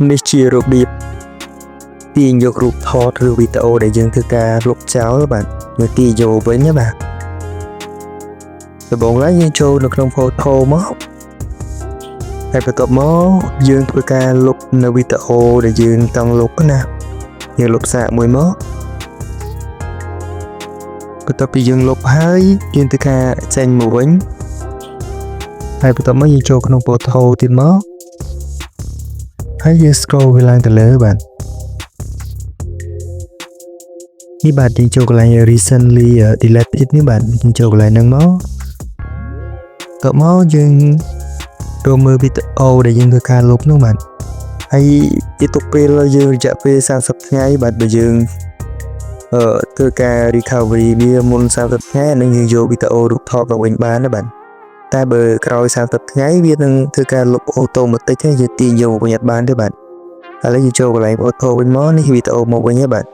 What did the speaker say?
នេះជារបៀបទាញយករូបថតឬវីដេអូដែលយើងធ្វើការលុបចោលបាទយើងទាញយកវិញណាបាទដំបូងឡើយយើងចូលនៅក្នុង photo មកហើយបន្ទាប់មកយើងធ្វើការលុបនៅវីដេអូដែលយើងចង់លុបណាយើងលុបសាកមួយមកបន្ទាប់ពីយើងលុបហើយយើងធ្វើការចេញមកវិញហើយបន្ទាប់មកយើងចូលក្នុង photo ទៀតមកហើយយើង scroll វាឡើងទៅលើបាទនេះបាទយើងចូលកន្លែង recently deleted នេះបាទយើងចូលកន្លែងហ្នឹងមកតោះមកយើងចូលមើលវីដេអូដែលយើងធ្វើការលុបនោះបាទហើយវាទុកពេលយើងរយៈពេល30ថ្ងៃបាទបើយើងធ្វើការ recovery វាមុន30ថ្ងៃនឹងយើងយកវីដេអូរូបថតមកវិញបានណាបាទតែបើក្រោយ30ថ្ងៃវានឹងធ្វើការលុបអូតូម៉ាទិកទេយើងទាញយកមកវិញអត់បានទេបាទឥឡូវយើងចូលកន្លែង photo វិញមកនេះវីដេអូមកវិញហ៎បាទ